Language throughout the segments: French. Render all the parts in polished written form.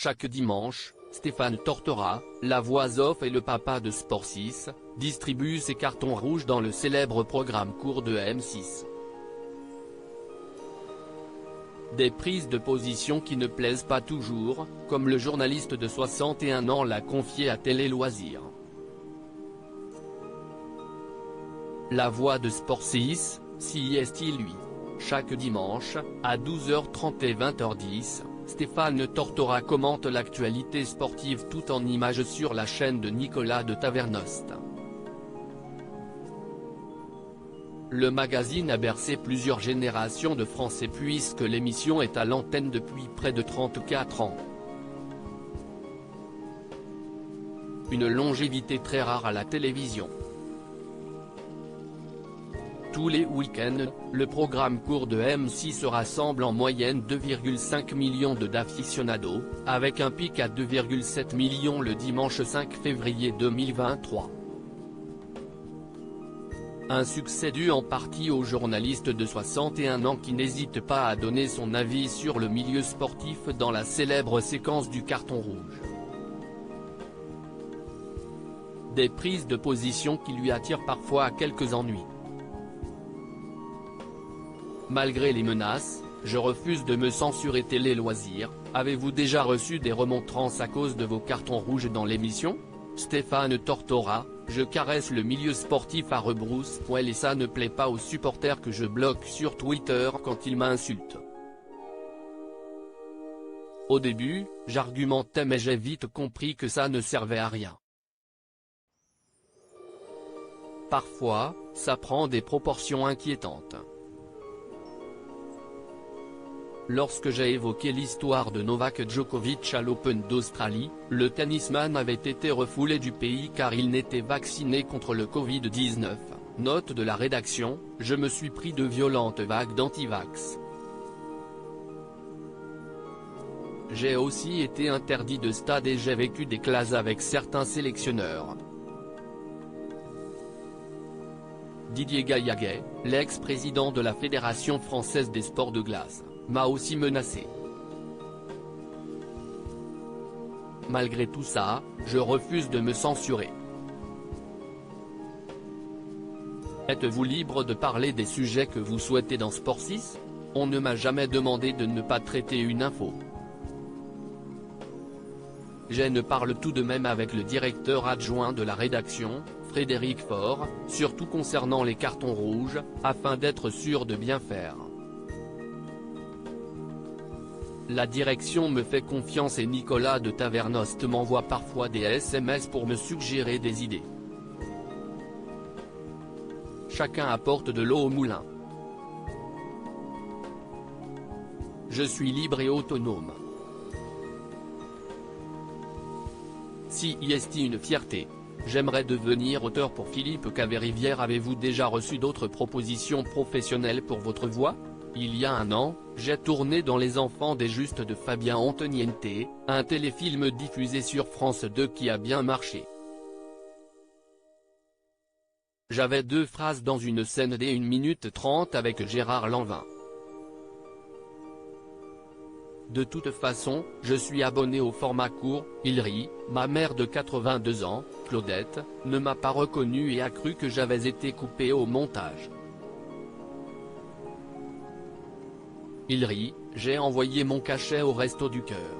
Chaque dimanche, Stéphane Tortora, la voix off et le papa de Sport 6, distribue ses cartons rouges dans le célèbre programme court de M6. Des prises de position qui ne plaisent pas toujours, comme le journaliste de 61 ans l'a confié à Télé Loisirs. La voix de Sport 6, s'y est lui. Chaque dimanche, à 12h30 et 20h10, Stéphane Tortora commente l'actualité sportive tout en images sur la chaîne de Nicolas de Tavernost. Le magazine a bercé plusieurs générations de Français puisque l'émission est à l'antenne depuis près de 34 ans. Une longévité très rare à la télévision. Tous les week-ends, le programme court de M6 rassemble en moyenne 2,5 millions d'aficionados, avec un pic à 2,7 millions le dimanche 5 février 2023. Un succès dû en partie au journaliste de 61 ans qui n'hésite pas à donner son avis sur le milieu sportif dans la célèbre séquence du carton rouge. Des prises de position qui lui attirent parfois à quelques ennuis. Malgré les menaces, je refuse de me censurer Télé Loisirs. Avez-vous déjà reçu des remontrances à cause de vos cartons rouges dans l'émission? Stéphane Tortora, je caresse le milieu sportif à rebrousse-poil et ça ne plaît pas aux supporters que je bloque sur Twitter quand ils m'insultent. Au début, j'argumentais mais j'ai vite compris que ça ne servait à rien. Parfois, ça prend des proportions inquiétantes. Lorsque j'ai évoqué l'histoire de Novak Djokovic à l'Open d'Australie, le tennisman avait été refoulé du pays car il n'était vacciné contre le Covid-19. Note de la rédaction, je me suis pris de violentes vagues d'antivax. J'ai aussi été interdit de stade et j'ai vécu des classes avec certains sélectionneurs. Didier Gaillaguet, l'ex-président de la Fédération française des sports de glace, m'a aussi menacé. Malgré tout ça, je refuse de me censurer. Êtes-vous libre de parler des sujets que vous souhaitez dans Sport 6 ? On ne m'a jamais demandé de ne pas traiter une info. Je ne parle tout de même avec le directeur adjoint de la rédaction, Frédéric Faure, surtout concernant les cartons rouges, afin d'être sûr de bien faire. La direction me fait confiance et Nicolas de Tavernost m'envoie parfois des SMS pour me suggérer des idées. Chacun apporte de l'eau au moulin. Je suis libre et autonome. Si est une fierté. J'aimerais devenir auteur pour Philippe Caverivière. Avez-vous déjà reçu d'autres propositions professionnelles pour votre voix ? Il y a un an, j'ai tourné dans Les Enfants des Justes de Fabien Antoniente, un téléfilm diffusé sur France 2 qui a bien marché. J'avais 2 phrases dans une scène d'1 minute 30 avec Gérard Lanvin. De toute façon, je suis abonné au format court. Il rit, ma mère de 82 ans, Claudette, ne m'a pas reconnu et a cru que j'avais été coupé au montage. Il rit, j'ai envoyé mon cachet au Resto du Cœur.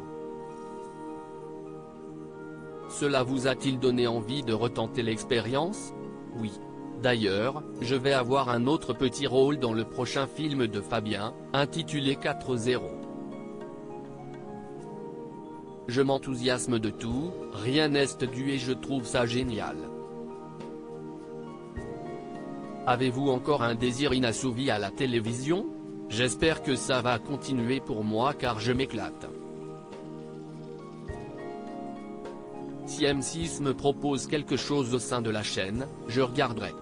Cela vous a-t-il donné envie de retenter l'expérience? Oui. D'ailleurs, je vais avoir un autre petit rôle dans le prochain film de Fabien, intitulé 4-0. Je m'enthousiasme de tout, rien n'est dû et je trouve ça génial. Avez-vous encore un désir inassouvi à la télévision? J'espère que ça va continuer pour moi car je m'éclate. Si M6 me propose quelque chose au sein de la chaîne, je regarderai.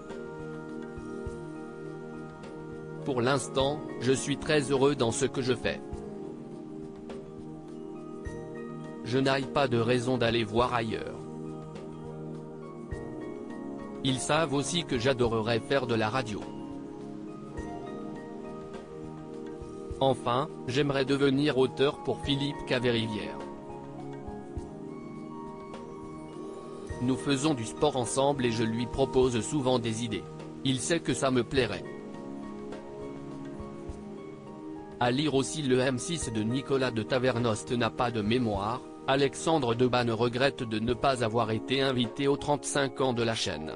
Pour l'instant, je suis très heureux dans ce que je fais. Je n'ai pas de raison d'aller voir ailleurs. Ils savent aussi que j'adorerais faire de la radio. Enfin, j'aimerais devenir auteur pour Philippe Caverivière. Nous faisons du sport ensemble et je lui propose souvent des idées. Il sait que ça me plairait. À lire aussi le M6 de Nicolas de Tavernost n'a pas de mémoire, Alexandre Debanne regrette de ne pas avoir été invité aux 35 ans de la chaîne.